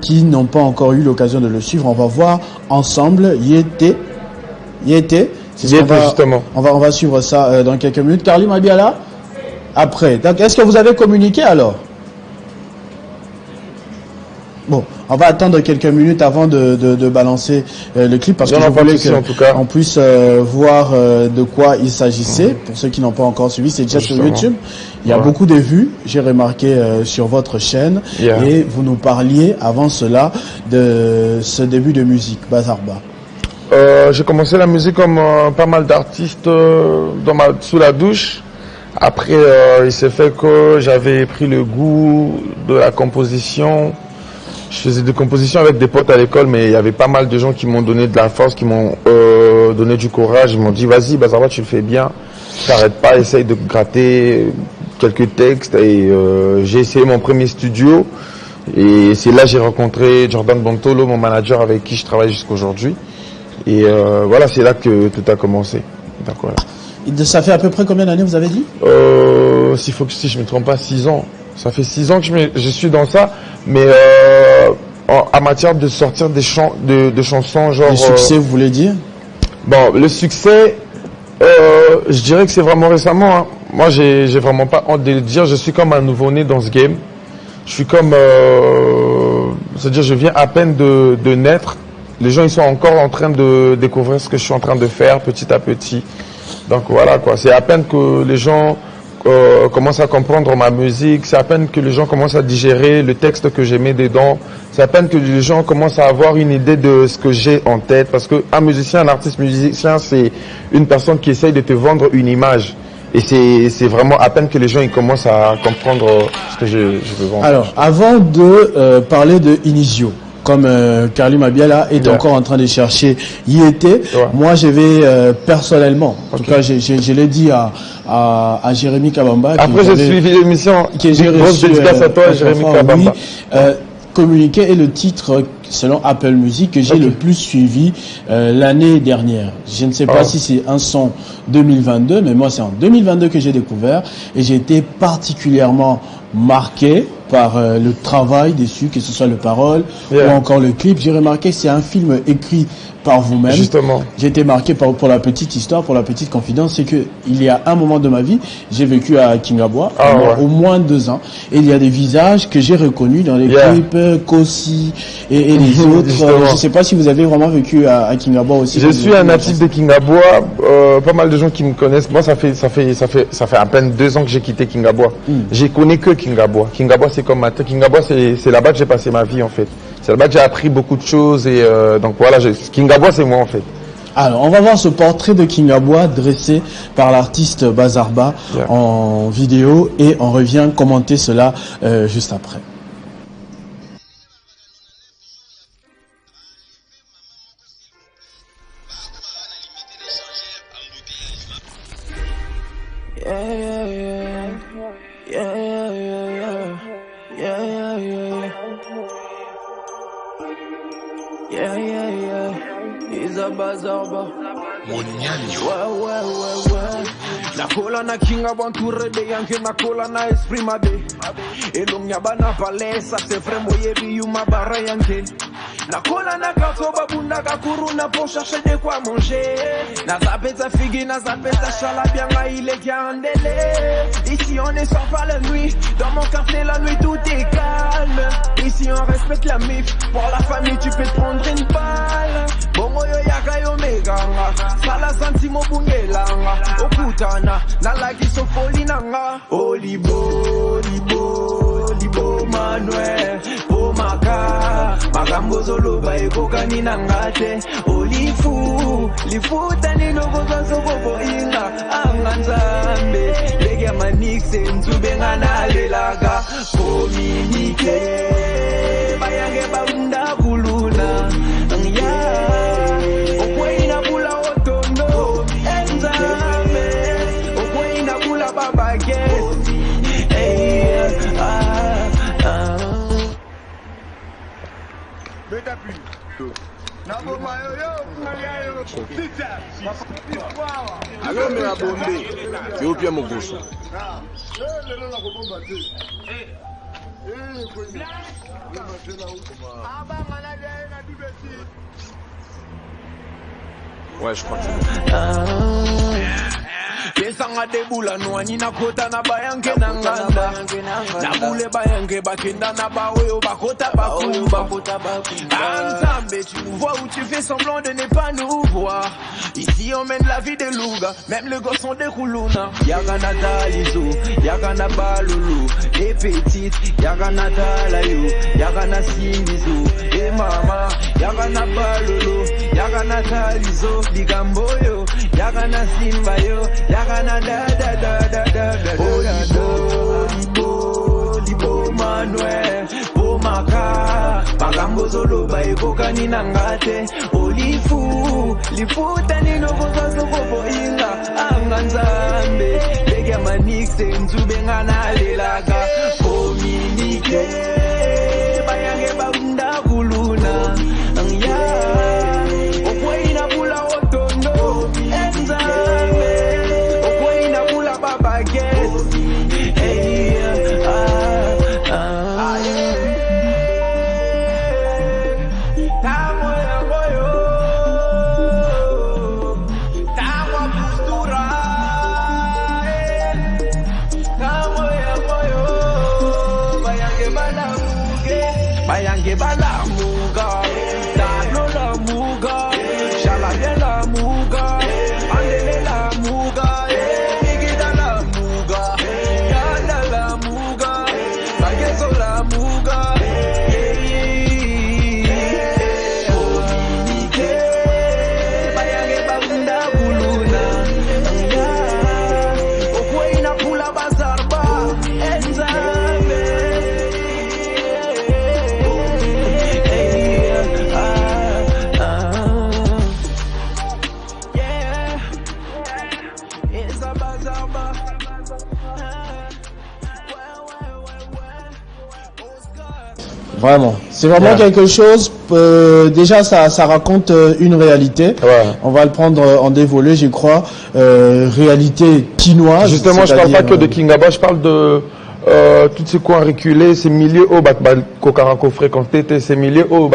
qui n'ont pas encore eu l'occasion de le suivre, on va voir ensemble. Justement. On va suivre ça dans quelques minutes. Carly Mabiala, après. Est-ce que vous avez communiqué alors? Bon, on va attendre quelques minutes avant de balancer le clip parce que je voulais qu'on puisse voir de quoi il s'agissait. Pour ceux qui n'ont pas encore suivi, c'est déjà sur YouTube. Il y a beaucoup de vues, j'ai remarqué sur votre chaîne. Et vous nous parliez avant cela de ce début de musique, Bazarba. J'ai commencé la musique comme pas mal d'artistes sous la douche. Après, il s'est fait que j'avais pris le goût de la composition. Je faisais des compositions avec des potes à l'école, mais il y avait pas mal de gens qui m'ont donné de la force, qui m'ont donné du courage. Ils m'ont dit, vas-y, Bazarba, tu le fais bien. T'arrêtes pas, essaye de gratter quelques textes. Et j'ai essayé mon premier studio. Et c'est là que j'ai rencontré Jordan Bontolo, mon manager avec qui je travaille jusqu'à aujourd'hui. Et voilà, c'est là que tout a commencé. Donc, voilà. Ça fait à peu près combien d'années vous avez dit? Si je ne me trompe pas, 6 ans. Ça fait 6 ans que je suis dans ça, mais en matière de sortir des de chansons genre... Le succès, vous voulez dire? Bon, le succès, je dirais que c'est vraiment récemment. Hein. Moi, j'ai vraiment pas honte de le dire. Je suis comme un nouveau-né dans ce game. Je suis comme... c'est-à-dire, je viens à peine de naître. Les gens, ils sont encore en train de découvrir ce que je suis en train de faire petit à petit. Donc voilà quoi, c'est à peine que les gens commencent à comprendre ma musique, c'est à peine que les gens commencent à digérer le texte que j'ai mis dedans, c'est à peine que les gens commencent à avoir une idée de ce que j'ai en tête, parce qu'un musicien, un artiste musicien, c'est une personne qui essaye de te vendre une image. Et c'est vraiment à peine que les gens ils commencent à comprendre ce que je veux vendre. Alors, avant de parler de Inisio, comme Carly Mabiala est encore en train de chercher YT. Moi, je vais personnellement, en tout cas, je l'ai dit à Jérémy Kabamba. Après, j'ai suivi l'émission. Grosse dédicace à toi, Jérémy Kabamba. Communiqué est le titre, selon Apple Music, que j'ai le plus suivi l'année dernière. Je ne sais pas si c'est un son 2022, mais moi, c'est en 2022 que j'ai découvert et j'ai été particulièrement marqué par le travail dessus, que ce soit le parole ou encore le clip. J'ai remarqué que c'est un film écrit par vous-même. Justement. J'ai été marqué pour la petite histoire, pour la petite confidence, c'est que il y a un moment de ma vie, j'ai vécu à Kingabwa au moins 2 ans, et il y a des visages que j'ai reconnus dans les clips, Kossi et les autres. Je ne sais pas si vous avez vraiment vécu à Kingabwa aussi. Je suis un natif de Kingabwa, pas mal de gens qui me connaissent. Moi, ça fait à peine 2 ans que j'ai quitté Kingabwa. Je connais que Kingabwa. Kingabwa, c'est comme ma tête. Kingabwa, c'est là-bas que j'ai passé ma vie en fait. C'est là-bas que j'ai appris beaucoup de choses et donc voilà, Kingabwa c'est moi en fait. Alors, on va voir ce portrait de Kingabwa dressé par l'artiste Bazarba en vidéo et on revient commenter cela juste après. Nakola na kinga banture be yanke nakola na esprima be elong nyabana palesa se fremo yebi yuma bara yanke nakola na kasoba bunda kakuru na pour chercher de quoi manger na zapeta figi na zapeta chala bien il est candélé ici on ne sort pas la nuit dans mon quartier la nuit tout est calme ici on respecte la mif pour la famille tu peux te prendre une balle bongo yo yaka yo meganga sala santimo bungelanga okutana nalaki sofoli nanga olibo libo Manuel omaka makambo zoloba ekokani nanga te lifuta ninokozwa sokobo inga anganzambe lege manixe nzube nganalelaka kominike bayange baunda kuluna okweina bula otondo enzambe okweina bula babage Agombe ya bombe, Ethiopia Mogoso. Ouais, je crois que c'est Pesanga debula nwani na kota na bayanke na nganda na bule bayanke bakenda na baoyo bakota bakumba Anzambe tu nous vois où tu fais semblant de ne pas nous voir. Ici on mène la vie de louga, même les gosses sont des roulouna. Yagana Dalizo, Yagana Balulu, les petites, Yagana Dalayo, Yagana Simizo, et mama, Yagana Balulu, Yagana Dalizo, Ligamboyo, Yagana Simbayo, Yagana da da da da da da Libo Manuel, Bomaka, Magambo Zolo Baekoka Ninangate, Olifu, Lifuta Nino Bozo Bobo Inga, Anganzambe, Lega Manix, Nzubengana Lelaga, Communique, Bayange Bunda Kuluna, Anya, Okwaina Pula Otondo, Enzambe, Okwaina Pula Babage, Bayange bala muga, dano la muga, shalade la muga, andele la muga, bigida la muga, yana la muga, bagezo la muga, Ominike, bayange babunda buluna, okweina pula bazarba, enzame. Vraiment, c'est vraiment quelque chose. Déjà, ça raconte une réalité. Ouais. On va le prendre en dévolé, je crois. Réalité quinoise. Justement, je parle pas que de Kingaba, je parle de tous ces coins reculés, ces milieux où Kokarako fréquenté, ces milieux où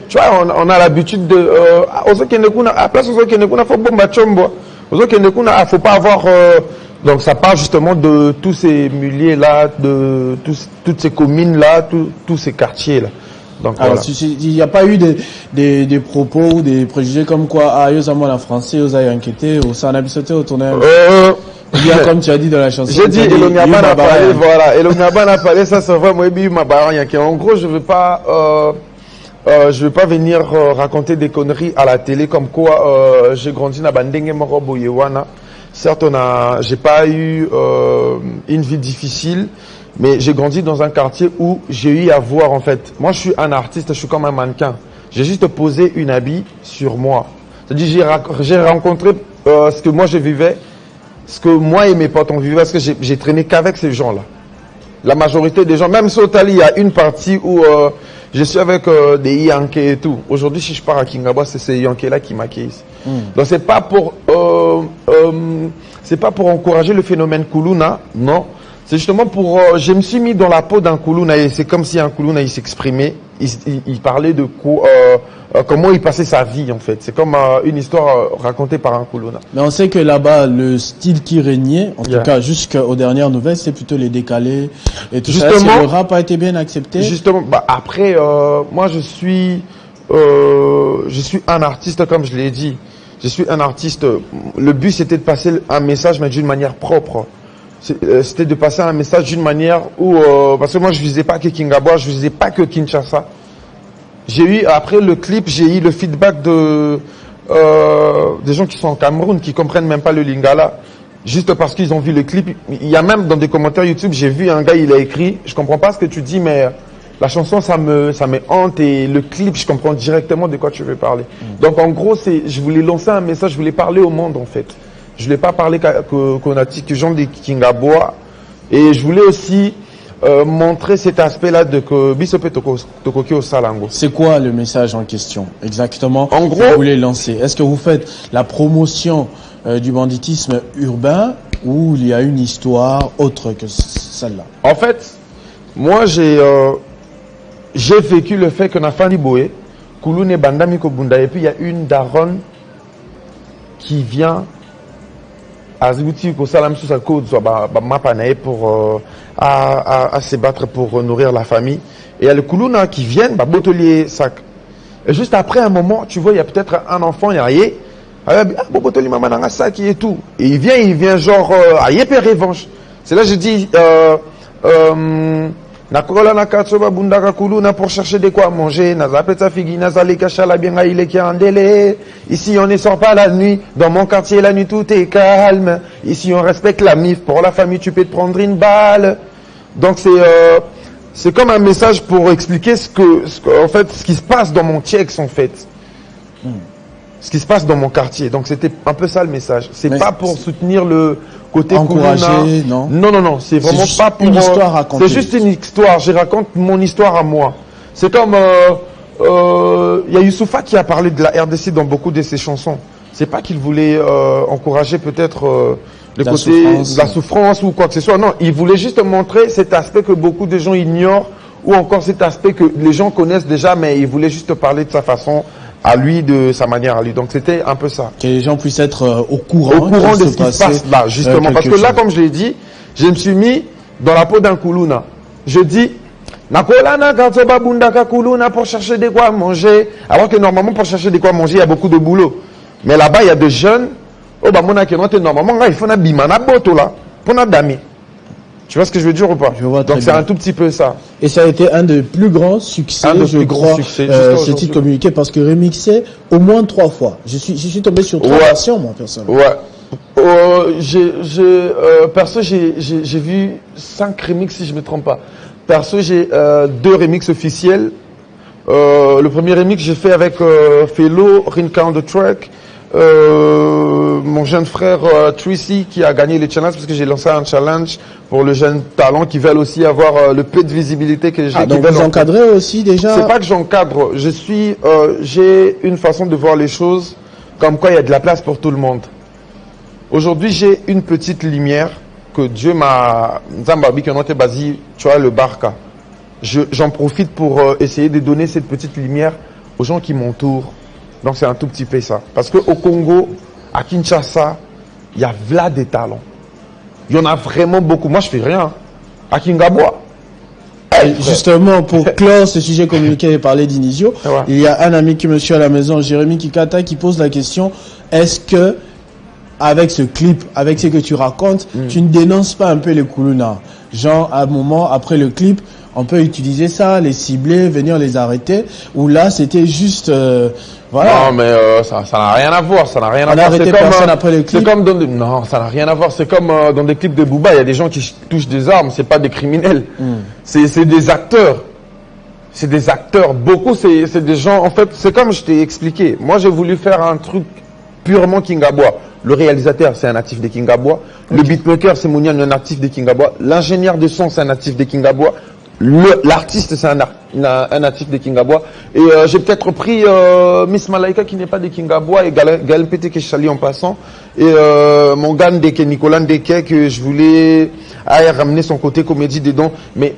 tu vois, on a l'habitude de à place aux Kenekuna faut bomba chombo. Aux Kenekuna faut pas avoir donc ça part justement de tous ces milieux là, de toutes ces communes là, tous ces quartiers là. Donc alors, voilà. il n'y a pas eu des propos ou des préjugés comme quoi ah yo la français, aux inquiété, ou ça en a sauté au tournage. Il y a comme tu as dit dans la chanson. J'ai dit Eloniaban a parlé, voilà. Eloniaban a parlé, ça c'est vraiment en gros, je veux pas venir raconter des conneries à la télé comme quoi j'ai grandi dans Bandenge Morobo Yewana. Certes, j'ai pas eu une vie difficile, mais j'ai grandi dans un quartier où j'ai eu à voir en fait. Moi, je suis un artiste, je suis comme un mannequin. J'ai juste posé une habit sur moi. C'est-à-dire j'ai rencontré ce que moi je vivais, ce que moi et mes potes ont vécu, parce que j'ai traîné qu'avec ces gens-là. La majorité des gens, même sur Otali, il y a une partie où je suis avec des Yankés et tout. Aujourd'hui, si je pars à Kingaba, c'est ces Yankés-là qui m'accueillent. Donc c'est pas pour encourager le phénomène Kuluna, non. C'est justement pour je me suis mis dans la peau d'un Kuluna et c'est comme si un Kuluna il s'exprimait, il parlait de comment il passait sa vie en fait. C'est comme une histoire racontée par un Kuluna. Mais on sait que là-bas le style qui régnait, en tout cas jusqu'aux dernières nouvelles, c'est plutôt les décalés et tout ça. Le rap a été bien accepté. Justement, après moi je suis un artiste comme je l'ai dit. Je suis un artiste. Le but c'était de passer un message mais d'une manière propre. C'était de passer un message d'une manière où parce que moi je visais pas que Kingaba, je visais pas que Kinshasa. J'ai eu après le clip, j'ai eu le feedback de des gens qui sont en Cameroun qui comprennent même pas le lingala juste parce qu'ils ont vu le clip. Il y a même dans des commentaires YouTube, j'ai vu un gars, il a écrit, je comprends pas ce que tu dis mais la chanson ça me hante et le clip je comprends directement de quoi tu veux parler. Donc en gros je voulais lancer un message, je voulais parler au monde en fait. Je voulais pas parler qu'on a dit que Jean de Kingaboa et je voulais aussi montrer cet aspect-là de que Bisope Tokoki au Salango. C'est quoi le message en question exactement? En gros, vous voulez lancer. Est-ce que vous faites la promotion du banditisme urbain ou il y a une histoire autre que celle-là? En fait, Moi, j'ai vécu le fait que na fandi boé, Kouloune bandami ko bunda, et puis il y a une daronne qui vient à Zouti ko salam sous sa côte, soit mapanae pour à se battre pour nourrir la famille. Et il y a le Koulouna qui viennent, botolier sac. Et juste après un moment, tu vois, il y a peut-être un enfant, il y a rien. Ah, botoli maman dans un sac et tout. Et il vient genre, yépé revanche. C'est là que je dis, Nakola nakatsoba bundaka Koulouna pour chercher de quoi manger. Nazapeta figi, nazaleka chalabien il est qui en délai. Ici on ne sort pas la nuit. Dans mon quartier la nuit tout est calme. Ici on respecte la MIF. Pour la famille tu peux te prendre une balle. Donc c'est comme un message pour expliquer ce qui se passe dans mon Tchex en fait. Ce qui se passe dans mon quartier. Donc c'était un peu ça le message. C'est pas pour soutenir le côté encourager, non. Non. C'est vraiment pas pour une histoire racontée. C'est juste une histoire. Je raconte mon histoire à moi. C'est comme il y a Youssoufa qui a parlé de la RDC dans beaucoup de ses chansons. C'est pas qu'il voulait encourager peut-être le côté de la souffrance ou quoi que ce soit. Non, il voulait juste montrer cet aspect que beaucoup de gens ignorent ou encore cet aspect que les gens connaissent déjà, mais il voulait juste parler de sa façon à lui, de sa manière à lui. Donc c'était un peu ça. Que les gens puissent être au courant de ce qui se passe là, justement. Parce que là, comme je l'ai dit, je me suis mis dans la peau d'un Koulouna. Je dis, Nakolana Katsoba Bundaka Koulouna pour chercher des quoi manger. Alors que normalement, pour chercher des quoi manger, il y a beaucoup de boulot. Mais là-bas, il y a des jeunes. Oh, bah, normalement, il faut un bimana boto là, pour un dami. Tu vois ce que je veux dire ou pas? Je vois. Donc c'est un tout petit peu ça. Et ça a été un des plus grands succès, ce titre communiqué, parce que remixé au moins 3 fois. Je suis tombé sur 3 versions, moi, personnellement. Ouais. Perso, j'ai vu 5 remixes, si je ne me trompe pas. Perso, j'ai 2 remixes officiels. Le premier remix, j'ai fait avec Fellow, Rinka on the Track. Mon jeune frère Tracy qui a gagné les challenges parce que j'ai lancé un challenge pour le jeune talent qui veulent aussi avoir le peu de visibilité que j'ai. Donc vous encadrez aussi déjà? C'est pas que j'encadre, j'ai une façon de voir les choses comme quoi il y a de la place pour tout le monde. Aujourd'hui j'ai une petite lumière que Dieu m'a Zambabi qui noté basi, tu vois le barca. J'en profite pour essayer de donner cette petite lumière aux gens qui m'entourent. Donc c'est un tout petit peu ça. Parce qu'au Congo, à Kinshasa, il y a là des talents. Il y en a vraiment beaucoup. Moi, je fais rien. À Kingabois. Justement, pour clore ce sujet communiqué et parler d'Inisio, il y a un ami qui me suit à la maison, Jérémy Kikata, qui pose la question, est-ce que, avec ce clip, avec ce que tu racontes, tu ne dénonces pas un peu les Koulouna? Genre, à un moment, après le clip, on peut utiliser ça, les cibler, venir les arrêter, ou là, c'était juste... voilà. Non, mais ça n'a rien à voir. Ça n'a rien à voir. C'est comme après le clip. C'est comme non, ça n'a rien à voir. C'est comme dans des clips de Booba, il y a des gens qui touchent des armes. C'est pas des criminels. C'est des acteurs. C'est des acteurs. Beaucoup, c'est des gens. En fait, c'est comme je t'ai expliqué. Moi, j'ai voulu faire un truc purement Kingabois. Le réalisateur, c'est un natif de Kingabois. Le beatmaker, c'est Mounian, un natif de Kingabois. L'ingénieur de son, c'est un natif de Kingabois. L'artiste, c'est un natif de Kingabois. Et j'ai peut-être pris Miss Malaika qui n'est pas de Kingabois et Gaël Pété que je salue en passant. Et mon gars Ndeke, Nicolas Ndeke, que je voulais ramener son côté comédie dedans. Mais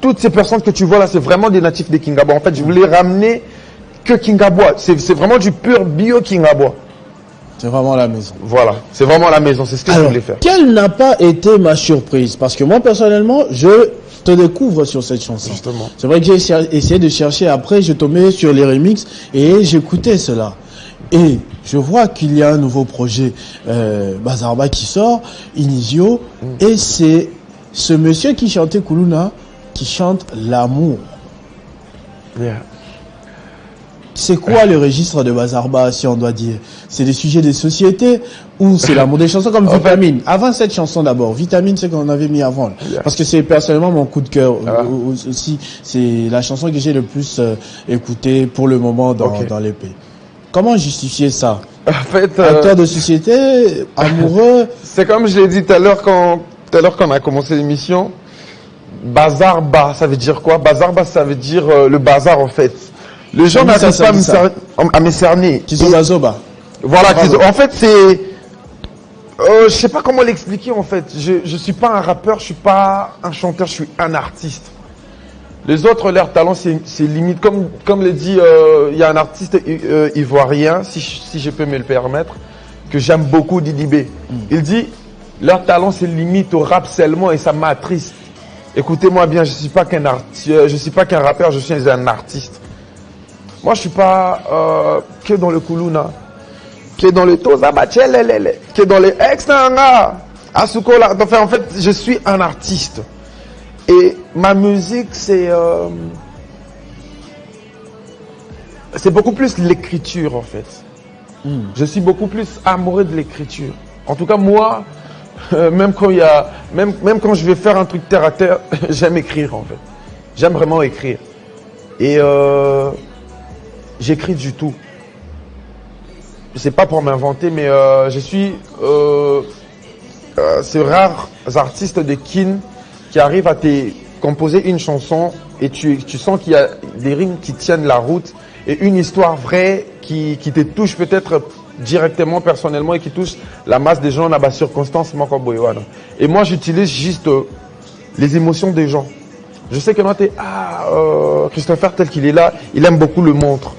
toutes ces personnes que tu vois là, c'est vraiment des natifs de Kingabois. En fait, je voulais ramener que Kingabois. C'est vraiment du pur bio Kingabois. C'est vraiment la maison. Voilà, c'est vraiment la maison, c'est ce que je voulais faire. Quelle n'a pas été ma surprise? Parce que moi, personnellement, je te découvre sur cette chanson. Justement. C'est vrai que j'ai essayé de chercher après, je tombais sur les remixes et j'écoutais cela. Et je vois qu'il y a un nouveau projet Bazarba qui sort, Inisio, et c'est ce monsieur qui chantait Koulouna qui chante l'amour. Yeah. C'est quoi le registre de Bazarba, si on doit dire? C'est des sujets de société ou c'est l'amour des chansons comme Vitamine? Avant cette chanson d'abord, Vitamine, c'est qu'on avait mis avant. Parce que c'est personnellement mon coup de cœur aussi. C'est la chanson que j'ai le plus écoutée pour le moment dans l'EP. Comment justifier ça? En fait, acteur de société, amoureux. C'est comme je l'ai dit tout à l'heure quand on a commencé l'émission. Bazarba, ça veut dire quoi? Bazarba, ça veut dire le bazar en fait. Les gens n'arrivent pas à me cerner. Kizobazoba. Voilà, en fait Je sais pas comment l'expliquer en fait. Je suis pas un rappeur, je suis pas un chanteur, je suis un artiste. Les autres, leur talent, c'est limite. Comme le dit, il y a un artiste ivoirien, si je peux me le permettre, que j'aime beaucoup, Didi B. Il dit, leur talent, c'est limite au rap seulement et ça m'attriste. Écoutez-moi bien, je suis pas qu'un rappeur, je suis un artiste. Moi, je suis pas que dans le Kuluna, qui est dans le Toza Bachelele, qui est dans les Extanga, Asukola. Enfin, en fait, je suis un artiste. Et ma musique, c'est beaucoup plus l'écriture, en fait. Je suis beaucoup plus amoureux de l'écriture. En tout cas, moi, même quand je vais faire un truc terre à terre, j'aime écrire, en fait. J'aime vraiment écrire. Et j'écris du tout. C'est pas pour m'inventer, mais je suis ces rares artistes de kin qui arrivent à te composer une chanson et tu sens qu'il y a des rimes qui tiennent la route et une histoire vraie qui te touche peut-être directement, personnellement et qui touche la masse des gens dans la circonstance. Et moi, j'utilise juste les émotions des gens. Je sais que Christopher tel qu'il est là, il aime beaucoup le montre.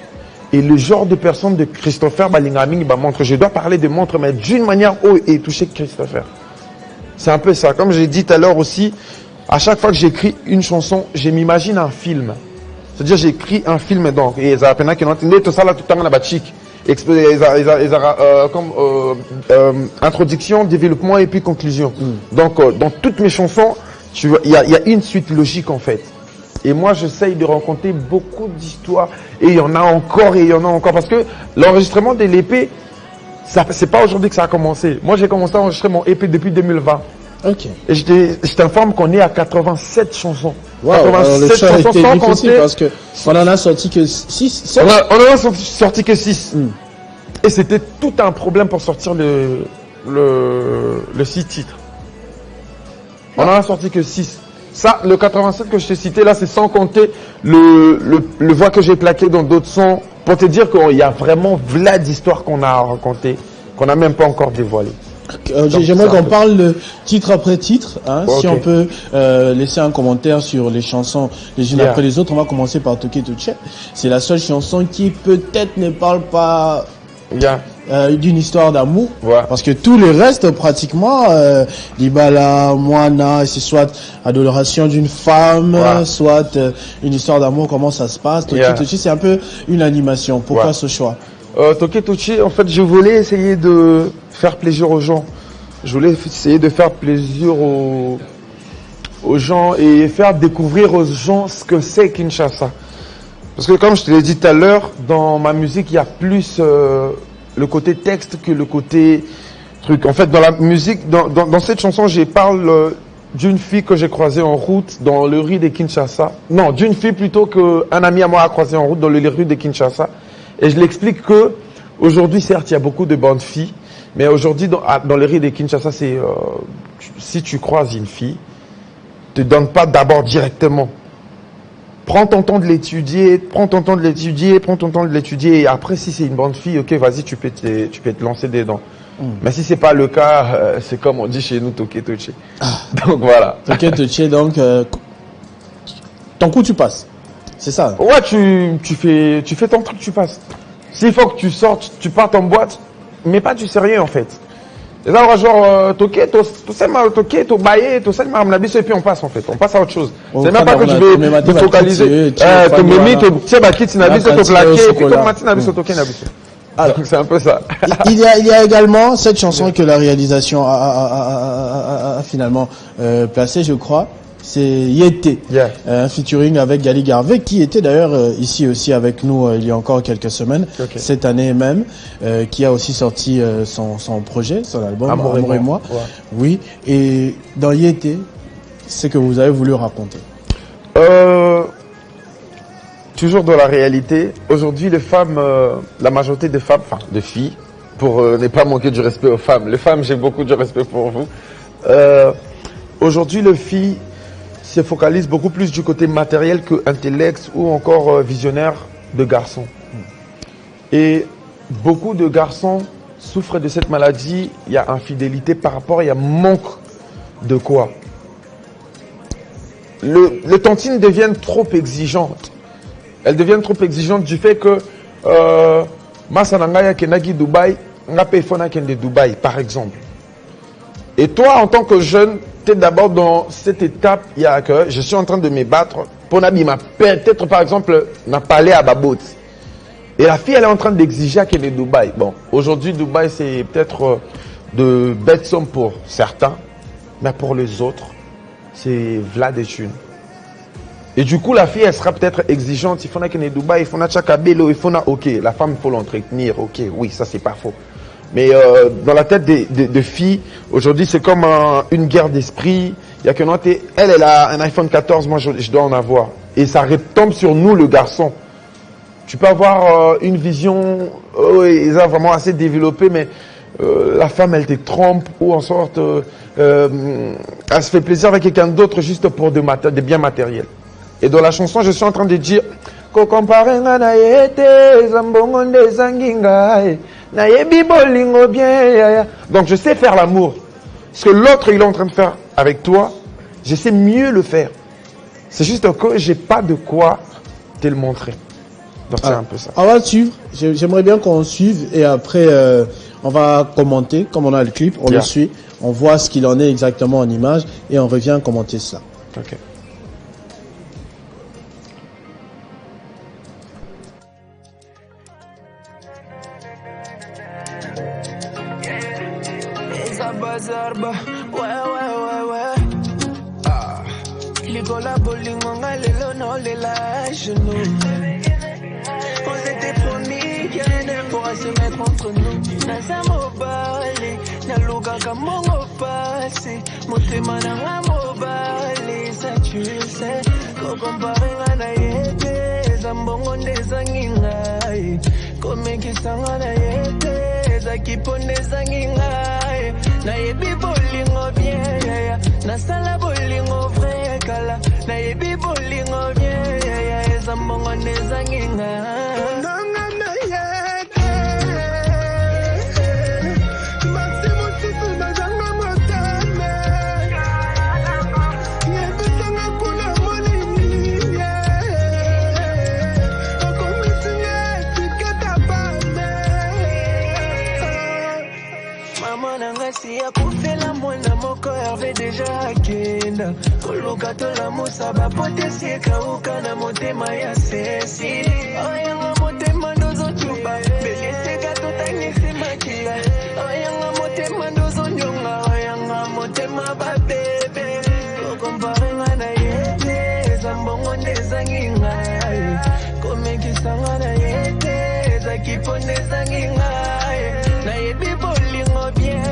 Et le genre de personne de Christopher Balingami montre. Je dois parler de montre, mais d'une manière haut et toucher Christopher. C'est un peu ça. Comme j'ai dit tout à l'heure aussi, à chaque fois que j'écris une chanson, je m'imagine un film. C'est-à-dire j'écris un film donc. Et ça a qui n'ont tout ça là tout le temps dans la chic. Comme introduction, développement et puis conclusion. Donc dans toutes mes chansons, il y a une suite logique en fait. Et moi, j'essaye de raconter beaucoup d'histoires. Et il y en a encore, et il y en a encore. Parce que l'enregistrement de l'EP, c'est pas aujourd'hui que ça a commencé. Moi, j'ai commencé à enregistrer mon EP depuis 2020. Ok. Et je t'informe qu'on est à 87 chansons. Wow, 87 chansons sans compter. Parce que on en a sorti que 6. On en a sorti que 6. Et c'était tout un problème pour sortir le 6 titres. On en a sorti que 6. Ça, le 87 que je t'ai cité là, c'est sans compter le voix que j'ai plaqué dans d'autres sons. Pour te dire qu'il y a vraiment plein d'histoires qu'on a racontées, qu'on n'a même pas encore dévoilées. J'aimerais qu'on parle de titre après titre. Okay. Si on peut laisser un commentaire sur les chansons les unes après les autres. On va commencer par Toke Toche. C'est la seule chanson qui peut-être ne parle pas d'une histoire d'amour. Parce que tous les restes pratiquement, Libala, Moana, c'est soit adoration d'une femme, soit une histoire d'amour, comment ça se passe. Toke Toche, c'est un peu une animation. Pourquoi ce choix? Toke Toche, en fait, je voulais essayer de faire plaisir aux gens. Je voulais essayer de faire plaisir aux gens et faire découvrir aux gens ce que c'est Kinshasa. Parce que comme je te l'ai dit tout à l'heure, dans ma musique, il y a plus le côté texte que le côté truc. En fait, dans la musique, dans cette chanson, je parle d'une fille que j'ai croisée en route dans le rue de Kinshasa. Non, d'une fille plutôt qu'un ami à moi a croisé en route dans le rue de Kinshasa. Et je l'explique que aujourd'hui, certes, il y a beaucoup de bonnes filles, mais aujourd'hui, dans les rues de Kinshasa, c'est si tu croises une fille, te donne pas d'abord directement. Prends ton temps de l'étudier, et après, si c'est une bonne fille, ok, vas-y, tu peux te lancer dedans. Mais si c'est pas le cas, c'est comme on dit chez nous, Toke Toche. Donc voilà. Toke Toche, donc, ton coup, tu passes. C'est ça. Ouais, tu fais ton truc, tu passes. S'il faut que tu sortes, tu partes en boîte, mais pas du sérieux en fait. Et là, genre, Toke, tout ça, Toke, tout bailler, tout ça, et puis on passe en fait. On passe à autre chose. C'est même pas que je vais me focaliser. C'est un peu ça. Il y a également cette chanson que la réalisation a finalement placée, je crois. C'est Yété, un featuring avec Gali Garvey, qui était d'ailleurs ici aussi avec nous il y a encore quelques semaines, cette année même, qui a aussi sorti son projet, son album Amour et moi. Oui, et dans Yété, c'est que vous avez voulu raconter. Toujours dans la réalité, aujourd'hui les femmes, la majorité des femmes, enfin de filles, pour ne pas manquer du respect aux femmes, les femmes j'ai beaucoup de respect pour vous, aujourd'hui les filles se focalise beaucoup plus du côté matériel que intellect ou encore visionnaire de garçons. Et beaucoup de garçons souffre de cette maladie, il y a infidélité par rapport, il y a manque de quoi? Les tantines deviennent trop exigeantes. Elles deviennent trop exigeantes du fait que Masanangaya Kenagi Dubaï, Ngape Fona Kende Dubaï, par exemple. Et toi, en tant que jeune, tu es d'abord dans cette étape, il y a que je suis en train de me battre pour n'abîmer peut-être par exemple, n'a pas allé à Babot. Et la fille, elle est en train d'exiger à qu'elle est Dubaï. Bon, aujourd'hui, Dubaï, c'est peut-être de bêtes sommes pour certains, mais pour les autres, c'est Vlad et Chune. Et du coup, la fille, elle sera peut-être exigeante. Il faut qu'elle est Dubaï, il faut Chakabelo, il faut ok, la femme, il faut l'entretenir, ok, oui, ça, c'est pas faux. Mais dans la tête des filles, aujourd'hui, c'est comme une guerre d'esprit. Il y a que non, elle a un iPhone 14, moi, je dois en avoir. Et ça retombe sur nous, le garçon. Tu peux avoir une vision vraiment assez développée, mais la femme, elle te trompe ou en sorte, elle se fait plaisir avec quelqu'un d'autre juste pour des biens matériels. Et dans la chanson, je suis en train de dire donc je sais faire l'amour. Ce que l'autre il est en train de faire avec toi, je sais mieux le faire. C'est juste que j'ai pas de quoi te le montrer. Donc c'est un peu ça. On va suivre. J'aimerais bien qu'on suive et après on va commenter comme on a le clip, on le suit, on voit ce qu'il en est exactement en image et on revient commenter ça. Ok. Zarba, ouais. Ah, Ligola Bolingo, Lelo, non, les lâches, nous. On s'était promis qu'il rien ne pourra se mettre entre nous. Nasa mobile, Naluga Kamongo passé, Motema Nanga mobile, ça tu le sais. Ko comparer na yete, Zambongo Nezangingai, Komeki Sangana yete, Zakipone Zangingai. Na yebi bolingo bien, na sala bolingo vrai kala. Na yebi bolingo bien, ezambongo nezanginga. Nanga na yete, maximo titu na zanga motame. Yebi sanga kuna molini, okomisinye tiketa pame. Maman nanga siya kufela mwana moko Hervé déjà akenda koluka tola musaba pote sieka ukana motema ya sesi oyanga motema ndozo chuba beleseka totangisi makia oyanga motema ndozo nyonga oyanga motema babebe kokomparenga na yete zambongo ndezanginga komekisanga na yete zakipo ndezanginga na yebi bolingo bien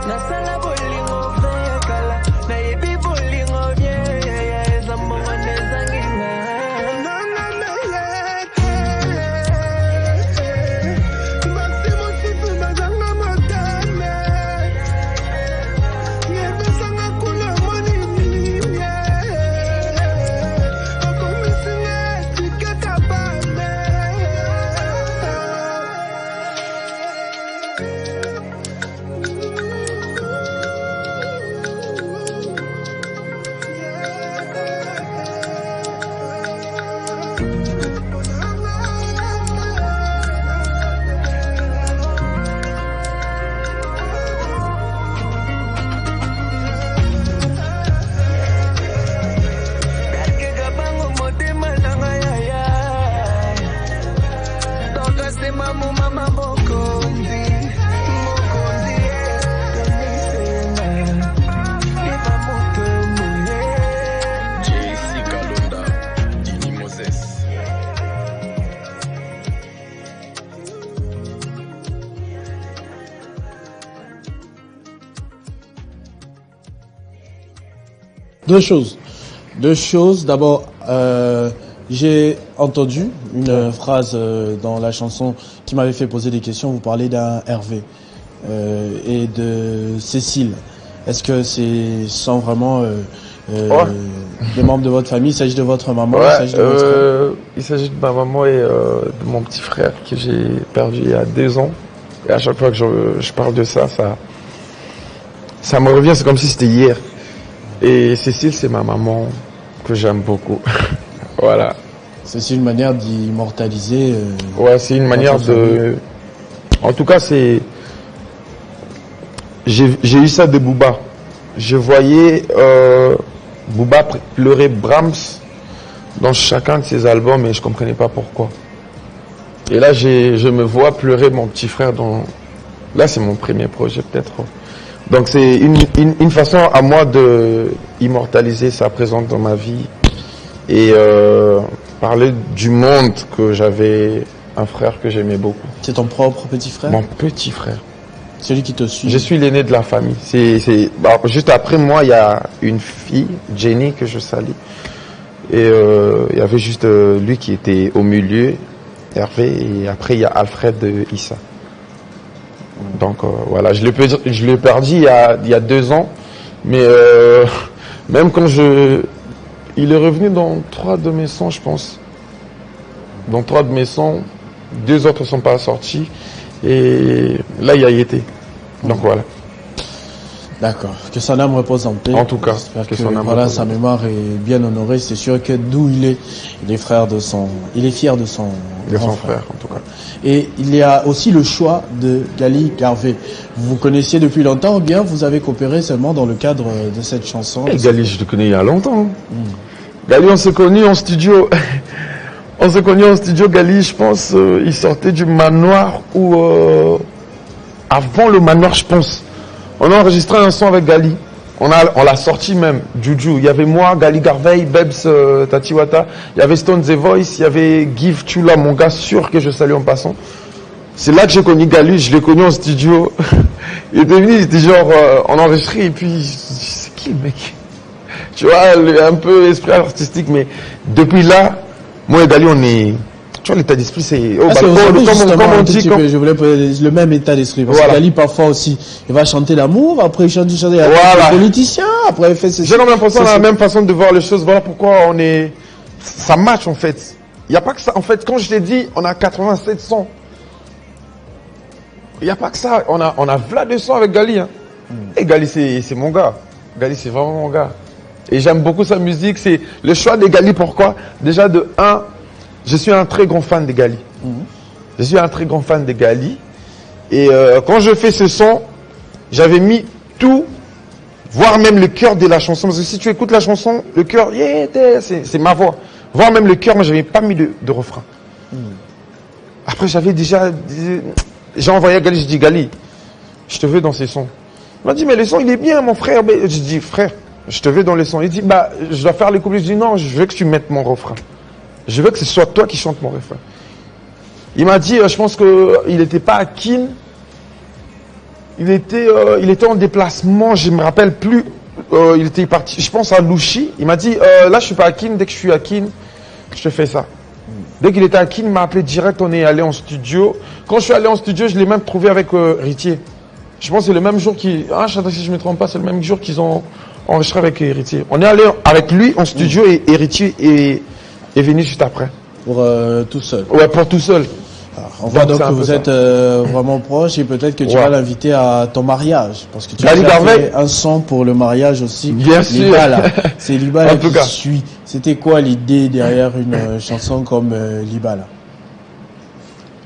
na sala bolingo vrai kala na yebi bolingo bien zambongo ndezanginga nanga na yete maximo titu bazanga motame yebisanga kuna monini okomisinye tiketa pame. Deux choses. D'abord, j'ai entendu une phrase dans la chanson qui m'avait fait poser des questions. Vous parlez d'un Hervé et de Cécile. Est-ce que c'est sont vraiment des membres de votre famille? Il s'agit de votre maman? Il s'agit de ma maman et de mon petit frère que j'ai perdu il y a 2 ans. Et à chaque fois que je parle de ça, ça me revient, c'est comme si c'était hier. Et Cécile, c'est ma maman que j'aime beaucoup. Voilà. C'est une manière d'immortaliser. Ouais, c'est une manière de... En tout cas, c'est... J'ai eu ça de Booba. Je voyais Booba pleurer Brahms dans chacun de ses albums et je comprenais pas pourquoi. Et là, je me vois pleurer mon petit frère dans... Là, c'est mon premier projet, peut-être. Donc, c'est une façon à moi de immortaliser sa présence dans ma vie et parler du monde que j'avais un frère que j'aimais beaucoup. C'est ton propre petit frère? Mon petit frère. Celui qui te suit. Je suis l'aîné de la famille. Juste après moi, il y a une fille, Jenny, que je salue. Et il y avait juste lui qui était au milieu, Hervé, et après il y a Alfred Issa. Donc voilà, je l'ai perdu il y a 2 ans, mais même quand il est revenu dans 3 de mes sons, je pense. Dans 3 de mes sons, 2 autres ne sont pas sortis, et là il y a été. Donc voilà. D'accord. Que son âme repose en paix. En tout cas, que son âme voilà, sa mémoire est bien honorée. C'est sûr que d'où il est frère de son, il est fier de son frère, en tout cas. Et il y a aussi le choix de Gali Garvey. Vous vous connaissiez depuis longtemps ou bien vous avez coopéré seulement dans le cadre de cette chanson? Gali, je le connais il y a longtemps. Gali, on s'est connus en studio. On s'est connus en studio, Gali, je pense, il sortait du manoir ou avant le manoir, je pense. On a enregistré un son avec Gali. On l'a sorti même, Juju. Il y avait moi, Gali Garvey, Bebs Tatiwata. Il y avait Stone The Voice. Il y avait Give Chula, mon gars sûr que je salue en passant. C'est là que j'ai connu Gali. Je l'ai connu en studio. Il était venu, il était genre, on enregistré. Et puis, c'est qui le mec? Tu vois, un peu esprit artistique. Mais depuis là, moi et Gali, on est... Tu vois, l'état d'esprit, c'est... comme on dit, je voulais le même état d'esprit. Parce que Gali, parfois aussi, il va chanter l'amour, après il chante voilà. Les politiciens, après il fait ceci. J'ai l'impression la même façon de voir les choses. Voilà pourquoi on est... Ça match, en fait. Il n'y a pas que ça. En fait, quand je t'ai dit, on a 87 sons. Il n'y a pas que ça. On a vlad de sons avec Gali. Hein. Et Gali, c'est mon gars. Gali, c'est vraiment mon gars. Et j'aime beaucoup sa musique. C'est le choix de Gali, pourquoi? Déjà, de 1... Je suis un très grand fan de Gali. Je suis un très grand fan de Gali. Et quand je fais ce son, j'avais mis tout, voire même le cœur de la chanson. Parce que si tu écoutes la chanson, le cœur, c'est ma voix. Voire même le cœur, moi, j'avais pas mis de refrain. Après, j'avais déjà... J'ai envoyé à Gali, je dis, Gali, je te veux dans ces sons. Il m'a dit, mais le son, il est bien, mon frère. Je dis, frère, je te veux dans les sons. Il dit, bah, je dois faire les couplets. Je dis, non, je veux que tu mettes mon refrain. Je veux que ce soit toi qui chante mon refrain. Il m'a dit, je pense qu'il n'était pas à Kin. Il était en déplacement, je ne me rappelle plus. Il était parti, je pense à Louchi. Il m'a dit, là je suis pas à Kin, dès que je suis à Kin, je te fais ça. Dès qu'il était à Kin, il m'a appelé direct, on est allé en studio. Quand je suis allé en studio, je l'ai même trouvé avec Héritier. Je pense que c'est le même jour si je ne me trompe pas, c'est le même jour qu'ils ont enregistré avec Héritier. On est allé avec lui en studio et Héritier est venu juste après. Pour tout seul. Ouais, pour tout seul. Alors, on voit donc que vous êtes vraiment proches et peut-être que tu vas l'inviter à ton mariage. Parce que tu as fait un son pour le mariage aussi. Bien sûr. Libala. C'est Libala qui suit. C'était quoi l'idée derrière une chanson comme Libala?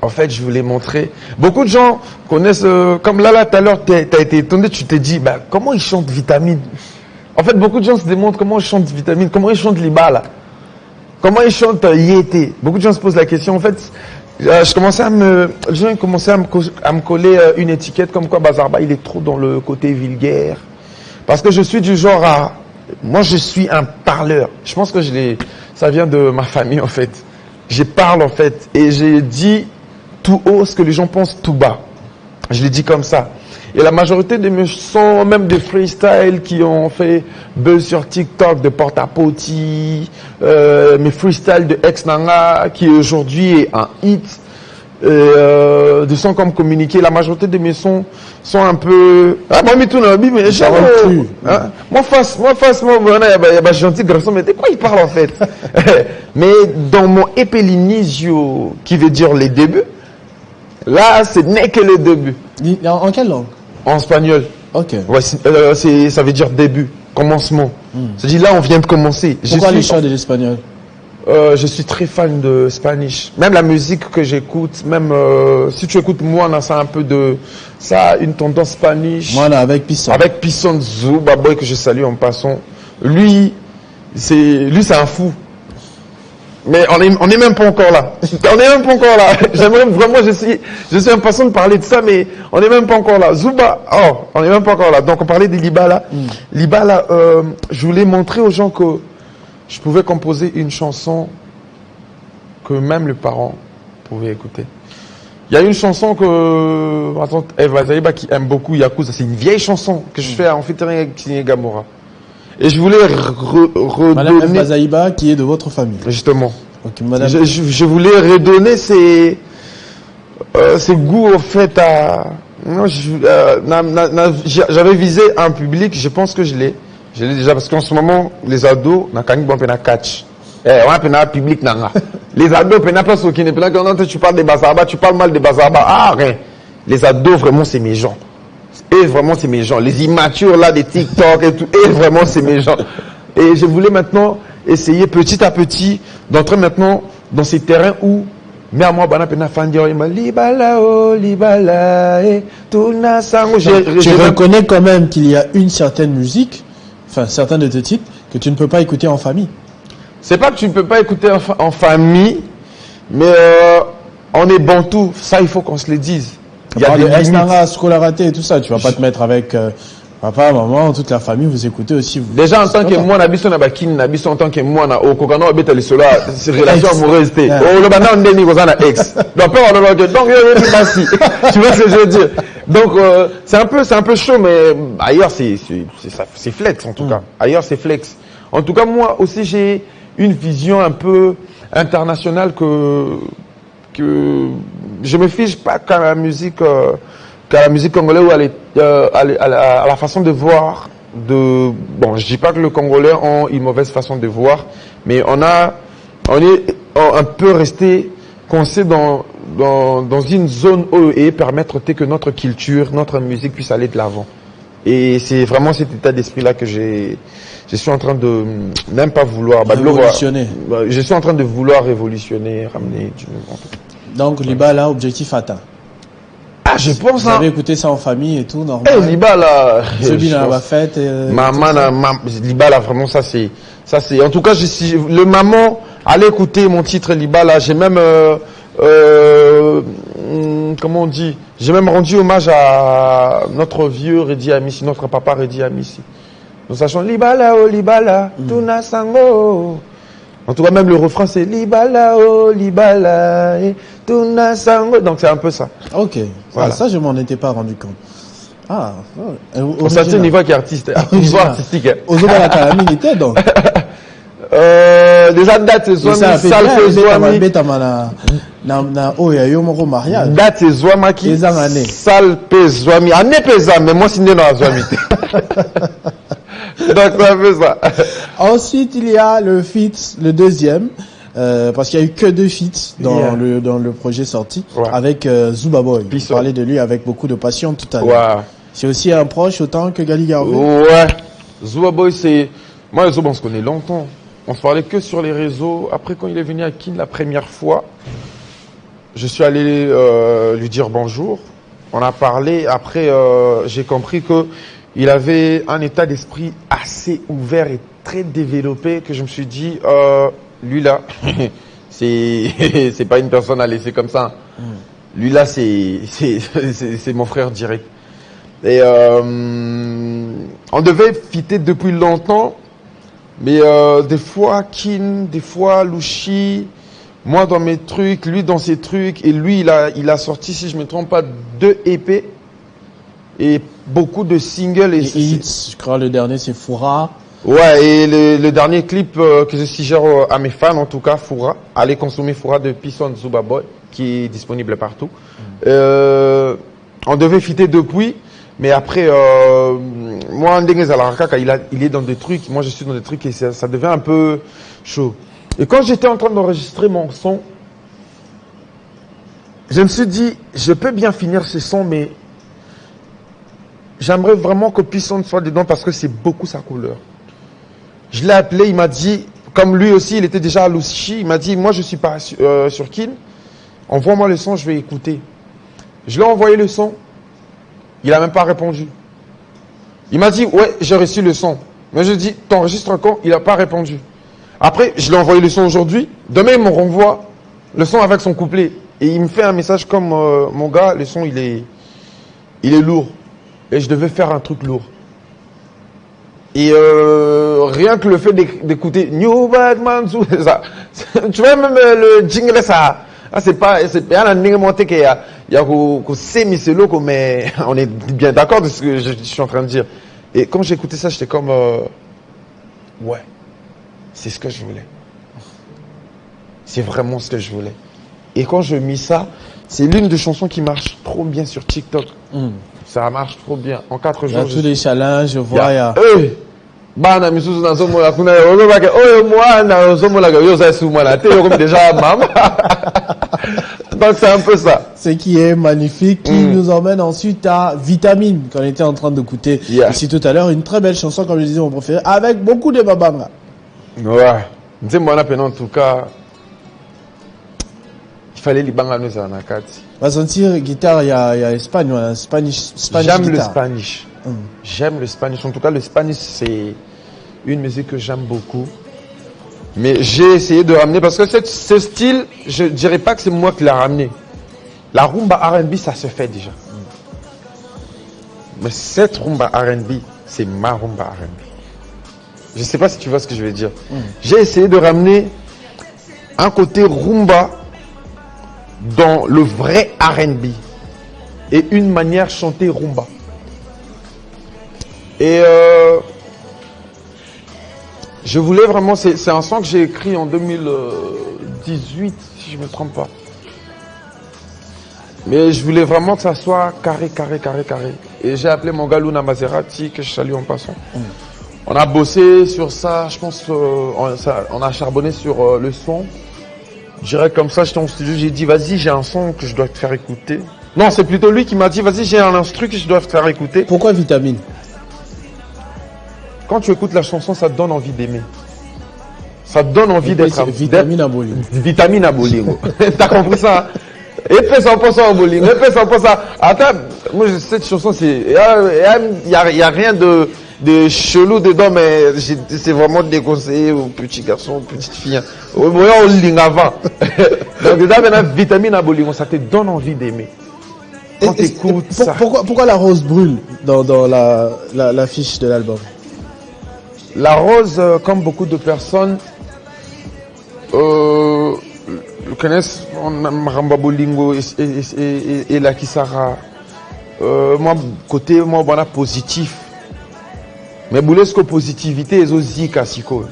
En fait, je voulais montrer. Beaucoup de gens connaissent, comme là, tout à l'heure, tu as été étonné, tu t'es dit, bah, comment ils chantent Vitamine? En fait, beaucoup de gens se demandent comment ils chantent Vitamine, comment ils chantent Libala. Comment ils chantent Yété? Beaucoup de gens se posent la question. En fait, les gens commençaient à me coller une étiquette comme quoi Bazarba, il est trop dans le côté vulgaire. Parce que je suis du genre à... Moi, je suis un parleur. Je pense que ça vient de ma famille, en fait. Je parle, en fait. Et j'ai dit tout haut ce que les gens pensent tout bas. Je l'ai dit comme ça. Et la majorité de mes sons, même des freestyles qui ont fait buzz sur TikTok, de Porta-Potty, mes freestyles de Ex-Nanga, qui aujourd'hui est un hit, de sons comme Communiquer, la majorité de mes sons sont un peu... Ah, moi, mais tout n'a mais j'ai moi, il y a gentil garçon, mais de quoi il parle en fait? Mais dans mon Epelinisio, qui veut dire les débuts, Là, ce n'est que le début. En quelle langue? En espagnol. Ok. Ouais, ça veut dire début, commencement. C'est-à-dire là, on vient de commencer. Pourquoi le choix de l'espagnol? Je suis très fan de Spanish. Même la musique que j'écoute, même si tu écoutes Moana, ça a un peu de... Ça a une tendance Spanish. Moana avec Pisson. Avec Pisson Zuba Boy que je salue en passant. Lui, c'est un fou. Mais on est même pas encore là. On est même pas encore là. J'aimerais vraiment, je suis impatient de parler de ça, mais on est même pas encore là. Zuba, on est même pas encore là. Donc on parlait de Libala. Libala, je voulais montrer aux gens que je pouvais composer une chanson que même les parents pouvaient écouter. Il y a une chanson que ma tante Eva Zaïba qui aime beaucoup, Yakuza. C'est une vieille chanson que je fais en featuring avec Kiné Gamora. Et je voulais redonner... Madame Eva Zaïba qui est de votre famille. Justement. Okay, madame... je voulais redonner ces goûts au fait à... J'avais visé un public, je pense que je l'ai déjà parce qu'en ce moment, les ados, on a catch. On a un public nanga. Les ados, quand tu parles des Bazarba, tu parles mal des Bazarba. Ah, rien. Les ados, vraiment, c'est mes gens. Et vraiment, c'est mes gens. Les immatures, là, des TikTok et tout. Et vraiment, c'est mes gens. Et je voulais maintenant essayer petit à petit d'entrer maintenant dans ces terrains où, mais à moi, tu reconnais quand même qu'il y a une certaine musique, enfin, certains de tes titres, que tu ne peux pas écouter en famille. C'est pas que tu ne peux pas écouter en famille, mais on est bantou. Ça, il faut qu'on se le dise. Il y a des Estara, scolarité et tout ça. Tu vas pas te mettre avec papa, maman, toute la famille. Vous écoutez aussi. Vous. Déjà, en tant que moi, n'habite na bakin, n'habite en tant que moi, na au kokano, habite les sola, c'est relation amoureuse. Oh, le bana, on est ni gozana ex. Donc, tu vois ce que je veux dire. Donc, c'est un peu chaud, mais ailleurs, c'est flex, en tout cas. Ailleurs, c'est flex. En tout cas, moi aussi, j'ai une vision un peu internationale que je me fiche pas qu'à la musique congolaise ou à la façon de voir bon, je dis pas que le Congolais ont une mauvaise façon de voir, mais on est un peu resté coincé dans une zone et permettre que notre culture, notre musique puisse aller de l'avant. Et c'est vraiment cet état d'esprit là que je suis en train de même pas vouloir révolutionner. Je suis en train de vouloir révolutionner, ramener du nouveau. Donc Libala, objectif atteint. Ah, je pense. Vous avez écouté ça en famille et tout, normal. Libala. Celui dans la fête. Libala, vraiment ça c'est. En tout cas, le maman allez écouter mon titre Libala. J'ai même comment on dit, j'ai même rendu hommage à notre vieux Redi Amissi, notre papa Redi Amissi. Nous sachons Libala, oh Libala, Tuna Sango. En tout cas, même le refrain, c'est Libala, oh Libala, Tuna Sango. Donc, c'est un peu ça. Ok. Voilà. Ça, je m'en étais pas rendu compte. Ah. Ça, c'est le niveau qui est artiste. Niveau artistique. Ozoba la calamine était donc. Déjà, date, c'est Zouami, Sal, c'est Zouami. Date, c'est Zouamaki. Sal, c'est Zouami. Année, c'est mais moi, c'est né dans la Zouami. Donc, ça fait ça. Ensuite, il y a le feat, le deuxième, parce qu'il y a eu que 2 feats dans le projet sorti, avec Zuba Boy. Je parlais de lui avec beaucoup de passion tout à l'heure. C'est aussi un proche autant que Gali Garvey. Ouais. Zuba Boy, c'est... Moi, le Zuba, on se connaît longtemps. On se parlait que sur les réseaux. Après, quand il est venu à Kin la première fois, je suis allé lui dire bonjour. On a parlé. Après, j'ai compris que il avait un état d'esprit assez ouvert et très développé que je me suis dit, lui là, c'est pas une personne à laisser comme ça. Lui là, c'est mon frère direct. Et on devait fitter depuis longtemps, mais des fois Kin, des fois Louchi, moi dans mes trucs, lui dans ses trucs, et lui il a sorti, si je me trompe pas, 2 EP. Et beaucoup de singles. Et hits, je crois le dernier c'est Foura. Ouais, et le dernier clip que je suggère à mes fans, en tout cas, Foura. Allez consommer Foura de Pisson Zuba Boy, qui est disponible partout. On devait fitter depuis, mais après, moi, il est dans des trucs, moi je suis dans des trucs et ça devient un peu chaud. Et quand j'étais en train d'enregistrer mon son, je me suis dit, je peux bien finir ce son, mais j'aimerais vraiment que P-Sound soit dedans parce que c'est beaucoup sa couleur. Je l'ai appelé, il m'a dit, comme lui aussi, il était déjà à Lushi, il m'a dit, moi je suis pas sur Kin, envoie-moi le son, je vais écouter. Je lui ai envoyé le son, il a même pas répondu. Il m'a dit, ouais, j'ai reçu le son. Mais je dis, t'enregistres quand? Il n'a pas répondu. Après, je lui ai envoyé le son aujourd'hui. Demain, il me renvoie le son avec son couplet. Et il me fait un message comme, mon gars, le son, il est lourd. Et je devais faire un truc lourd. Et rien que le fait d'écouter New Batman, ça, tu vois, même le jingle, ça, c'est pas, il y a un monté qu'il y a semi-solo, mais on est bien d'accord de ce que je suis en train de dire. Et quand j'ai écouté ça, j'étais comme, ouais, c'est ce que je voulais. C'est vraiment ce que je voulais. Et quand je mis ça, c'est l'une des chansons qui marche trop bien sur TikTok. Ça marche trop bien. En 4 jours. Il y a tous les challenges, je vois. Bana misusu na zomo la kuna ozo bake oyo mwana zomo la yo za suma la te comme déjà maman. Donc c'est un peu ça. Ce qui est magnifique, qui nous emmène ensuite à Vitamine, qu'on était en train d'écouter ici tout à l'heure. Une très belle chanson, comme je disais, mon préféré, avec beaucoup de babanga. Ouais. Dis-moi là, en tout cas, il fallait les banga nous en akati. On va sentir guitare, il y a Espagne, voilà, Spanish J'aime guitar. le Spanish. J'aime le Spanish. En tout cas, le Spanish, c'est une musique que j'aime beaucoup. Mais j'ai essayé de ramener, parce que ce style, je dirais pas que c'est moi qui l'ai ramené. La rumba R&B, ça se fait déjà. Mais cette rumba R&B, c'est ma rumba R&B. Je sais pas si tu vois ce que je veux dire. J'ai essayé de ramener un côté rumba dans le vrai R&B et une manière chanter rumba. Et je voulais vraiment, c'est un son que j'ai écrit en 2018, si je ne me trompe pas. Mais je voulais vraiment que ça soit carré. Et j'ai appelé mon gars Luna Maserati, que je salue en passant. On a bossé sur ça, je pense, on a charbonné sur le son. Je dirais comme ça, j'étais en studio, j'ai dit, vas-y, j'ai un son que je dois te faire écouter. Non, c'est plutôt lui qui m'a dit, vas-y, j'ai un instru que je dois te faire écouter. Pourquoi Vitamine? Quand tu écoutes la chanson, ça te donne envie d'aimer. Ça te donne envie d'être... Vitamine à bolingo. Vitamine à bolingo. T'as compris ça? Et puis 100% à bolingo. Et puis 100% à... Attends, moi, cette chanson, c'est... Il y a rien de chelou dedans, mais c'est vraiment déconseillé aux petits garçons, aux petites filles. Au ligne avant. Donc, déjà, maintenant, vitamine à bolingo, ça te donne envie d'aimer. Quand tu écoutes ça. Pourquoi la rose brûle dans la fiche de l'album? La rose, comme beaucoup de personnes, connaissent Maramba Bolingo et la Kisara. Moi, côté, moi, bon, positif. Mais boulesco positivité et aussi Kasiko.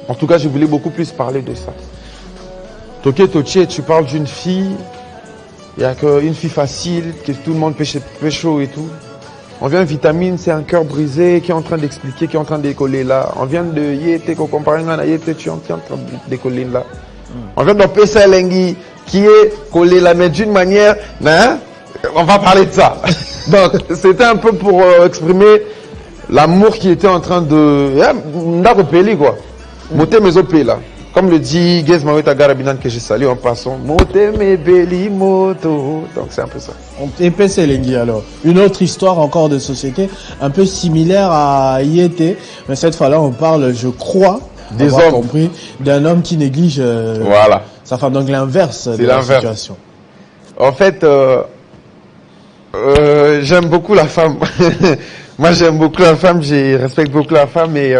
En tout cas, je voulais beaucoup plus parler de ça. Toké Toché, tu parles d'une fille, il n'y a qu'une fille facile, que tout le monde peut chaud et tout. On vient de Vitamine, c'est un cœur brisé qui est en train d'expliquer, qui est en train de décoller là. On vient de Yete, qu'on compare à Yete, tu es en train de décoller là. On vient de Pesa Lengi, qui est collé là, mais d'une manière, hein, on va parler de ça. Donc, c'était un peu pour exprimer l'amour qui était en train de... N'arrêter quoi. Moté mes OP là. Comme le dit Gez Maweta Garabinan que j'ai salué en passant. Moté mes belli moto. Donc c'est un peu ça. Et Pesselengi alors. Une autre histoire encore de société, un peu similaire à Yété. Mais cette fois-là, on parle, je crois, des hommes. Compris, d'un homme qui néglige voilà. sa femme. Donc l'inverse de la situation. En fait, j'aime beaucoup la femme. Moi, j'aime beaucoup la femme, je respecte beaucoup la femme et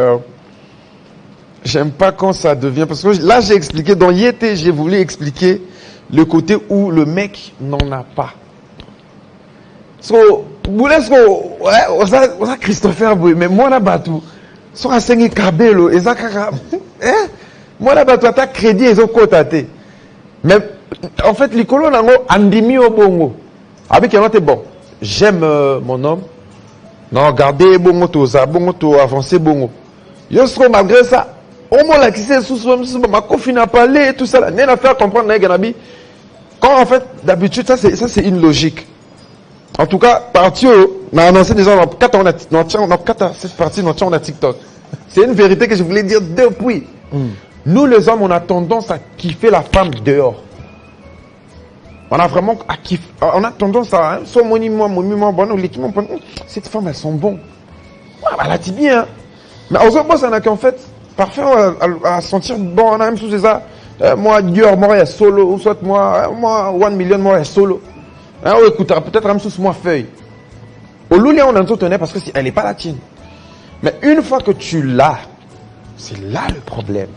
j'aime pas quand ça devient... Parce que là, j'ai expliqué, dans Yété, j'ai voulu expliquer le côté où le mec n'en a pas. So, Boulesco, ouais, ça Christopher, mais moi là-bas, tout, sur un 5 cabello, et ça, hein? Moi là-bas, tu as crédit et ça, côté. Mais, en fait, les colons, andimi au bongo. Avec un autre, bon, j'aime mon homme. Non, regardez, bongo, tout ça, bongo, tout avancé, bongo. Yo, malgré ça, au moins, là, qui s'est sous ma cofine à parler, tout ça, là, n'est à faire comprendre, Naganabi. quand en fait, d'habitude, ça c'est une logique. En tout cas, parti, on a annoncé déjà, cette partie, on a TikTok. C'est une vérité que je voulais dire depuis. Nous, les hommes, on a tendance à kiffer la femme dehors. On a vraiment à kiffer. On a tendance à, cette femme, elles sont bonnes. Elle a dit bien. Mais aux autres, ça n'a qu'en fait, parfois, à sentir bon, on a même sous ça. Moi, Dior, moi, est solo. Ou soit moi, 1 million, moi, est solo. Écoute, peut-être même sous moi, feuille. Au Loulia, on a tout parce que elle n'est pas la tienne. Mais une fois que tu l'as, c'est là le problème.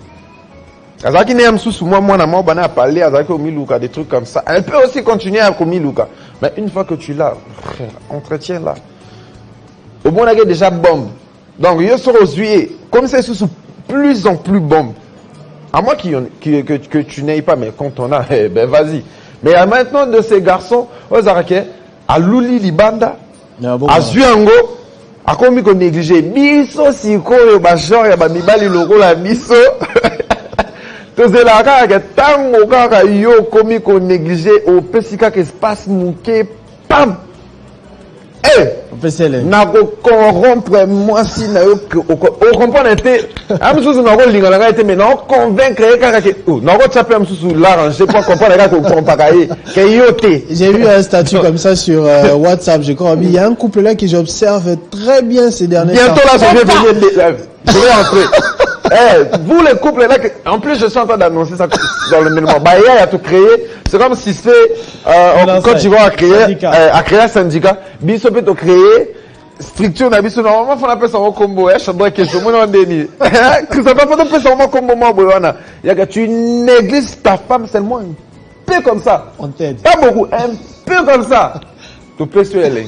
Azaki n'est sous moi, on a parlé, Azaki au Milouka, des trucs comme ça. Elle peut aussi continuer à au Milouka. Mais une fois que tu l'as, frère, entretien là. Au moins, on a déjà bombe. Donc, il y a sur aux yeux, comme c'est sous plus en plus bombe. À moins que tu n'aies pas, mais quand on a, ben vas-y. Mais il y a maintenant de ces garçons, aux Araké, à Luli Libanda, à Zuango, à combien qu'on négligé. Biso, Siko, Bachor, Yabamibali, Logo, la Biso. Tous les là, tango, kaka, yo, combien qu'on négligé, au Pessika, espace mouké, pam! Na ko corrompre moi si na yo o comprendre était am sous na ko linga na été mais na convaincre que na ko taper am sous l'arranger pour comprendre que comparailler que yoté. J'ai vu un statut comme ça sur WhatsApp, je crois. Il y a un couple là que j'observe très bien ces derniers temps. Bientôt là je vais entrer. Vous les couples là, en plus je suis en train d'annoncer ça dans le mouvement. Bahia a tout créé. C'est comme si c'est quand tu vas à créer un syndicat, biso peut créer structure na biso normalement faut appeler ça un combo. Je dois que je me déni. Que ça pas appeler ça un combo moi boyana. Il y a que tu négliges ta femme seulement un peu comme ça. On t'aide. Pas beaucoup, un peu comme ça. Tu peux sur elle.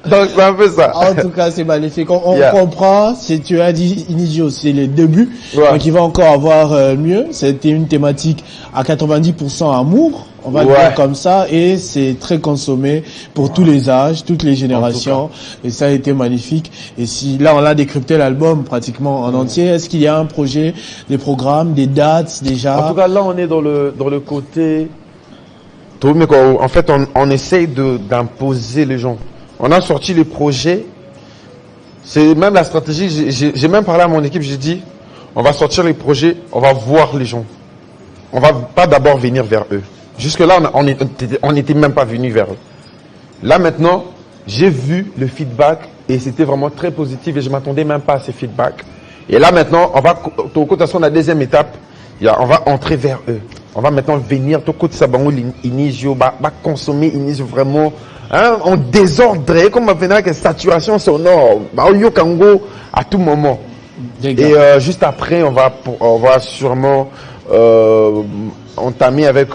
Donc, c'est un peu ça. En tout cas, c'est magnifique. On comprend. Si tu as dit Inizio, c'est le début. Ouais. Donc, il va encore avoir mieux. C'était une thématique à 90% amour. On va le dire comme ça. Et c'est très consommé pour tous les âges, toutes les générations. Et ça a été magnifique. Et si, là, on a décrypté l'album pratiquement en entier. Est-ce qu'il y a un projet, des programmes, des dates déjà? En tout cas, là, on est dans le côté, en fait, on essaye d'imposer les gens. On a sorti les projets. C'est même la stratégie. J'ai même parlé à mon équipe. J'ai dit, on va sortir les projets. On va voir les gens. On va pas d'abord venir vers eux. Jusque là, on n'était même pas venu vers eux. Là maintenant, j'ai vu le feedback et c'était vraiment très positif et je m'attendais même pas à ces feedbacks. Et là maintenant, on va au côté de la deuxième étape. On va entrer vers eux. On va maintenant venir, tout côté Sabango, Inizio, consommer Inizio vraiment, hein, en désordre, comme on fait que saturation sonore, Yokango à tout moment. Et juste après, on va sûrement entamer avec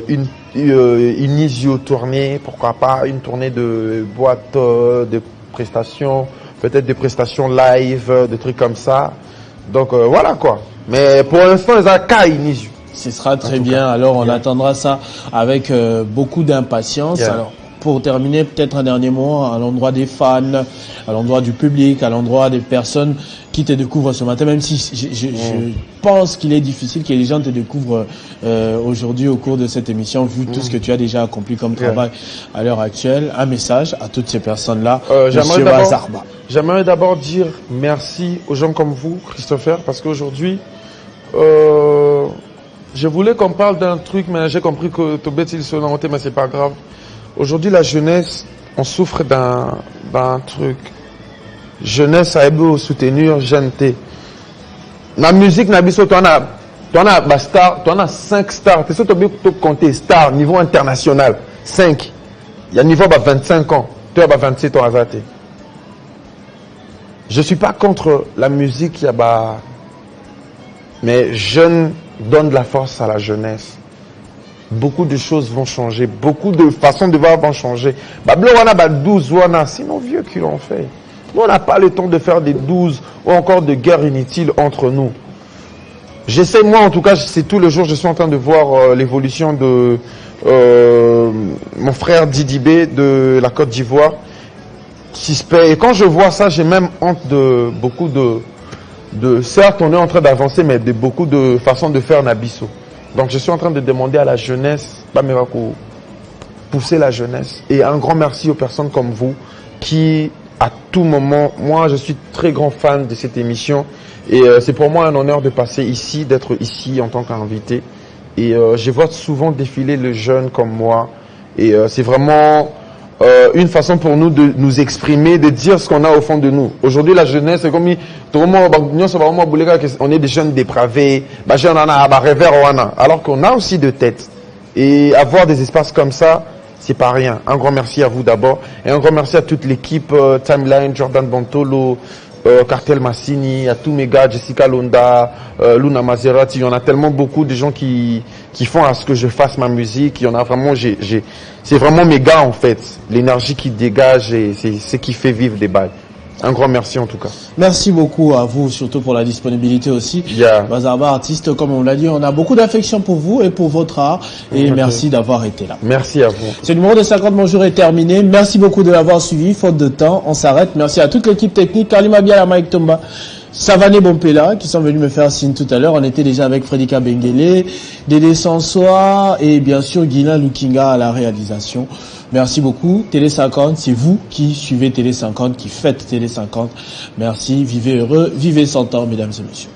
une Inizio tournée, pourquoi pas, une tournée de boîte de prestations, peut-être des prestations live, des trucs comme ça. Donc voilà quoi. Mais pour l'instant, ils ont qu'à Inizio. Ce sera très bien. Alors, on attendra ça avec beaucoup d'impatience. Alors, pour terminer, peut-être un dernier mot à l'endroit des fans, à l'endroit du public, à l'endroit des personnes qui te découvrent ce matin, même si je pense qu'il est difficile que les gens te découvrent aujourd'hui au cours de cette émission, vu tout ce que tu as déjà accompli comme travail à l'heure actuelle. Un message à toutes ces personnes-là, Monsieur Bazarba. J'aimerais d'abord dire merci aux gens comme vous, Christopher, parce qu'aujourd'hui, je voulais qu'on parle d'un truc, mais j'ai compris que Tobet il se lamentait, mais c'est pas grave. Aujourd'hui, la jeunesse, on souffre d'un truc. Jeunesse a beau soutenir jeunité. La musique n'a pas toi star, toi as 5 stars. Tu sais tu compter stars niveau international 5. Il y a niveau 25 ans, toi 27 ans à je suis pas contre la musique, mais jeunes donne de la force à la jeunesse. Beaucoup de choses vont changer, beaucoup de façons de voir vont changer. C'est nos vieux qui l'ont fait. Nous, on n'a pas le temps de faire des 12 ou encore de guerres inutiles entre nous. J'essaie, moi en tout cas, c'est tous les jours, je suis en train de voir l'évolution de mon frère Didibé de la Côte d'Ivoire. Et quand je vois ça, j'ai même honte de beaucoup de certes, on est en train d'avancer, mais de beaucoup de façons de faire Nabiso. Donc je suis en train de demander à la jeunesse, Bamerako, pousser la jeunesse. Et un grand merci aux personnes comme vous qui, à tout moment, moi je suis très grand fan de cette émission. Et c'est pour moi un honneur de passer ici, d'être ici en tant qu'invité. Et je vois souvent défiler les jeunes comme moi. Et c'est vraiment une façon pour nous de nous exprimer, de dire ce qu'on a au fond de nous. Aujourd'hui, la jeunesse, c'est comme on est des jeunes dépravés, alors qu'on a aussi deux têtes. Et avoir des espaces comme ça, c'est pas rien. Un grand merci à vous d'abord. Et un grand merci à toute l'équipe Timeline, Jordan Bantolo, Cartel Massini, à tous mes gars, Jessica Londa, Luna Maserati. Il y en a tellement beaucoup de gens qui font à ce que je fasse ma musique. Il y en a vraiment, c'est vraiment mes gars en fait. L'énergie qui dégage, c'est ce qui fait vivre les bails. Un grand merci en tout cas. Merci beaucoup à vous, surtout pour la disponibilité aussi. Yeah. Bazarba artiste, comme on l'a dit, on a beaucoup d'affection pour vous et pour votre art. Et merci d'avoir été là. Merci à vous. Ce numéro de 50 bonjour est terminé. Merci beaucoup de l'avoir suivi. Faute de temps, on s'arrête. Merci à toute l'équipe technique. Kalima Biala, Mike Tomba, Savané Bompela, qui sont venus me faire signe tout à l'heure. On était déjà avec Fredika Benguele, Dédé Sansoa et bien sûr Guilain Lukinga à la réalisation. Merci beaucoup. Télé 50, c'est vous qui suivez Télé 50, qui faites Télé 50. Merci. Vivez heureux, vivez 100 ans, mesdames et messieurs.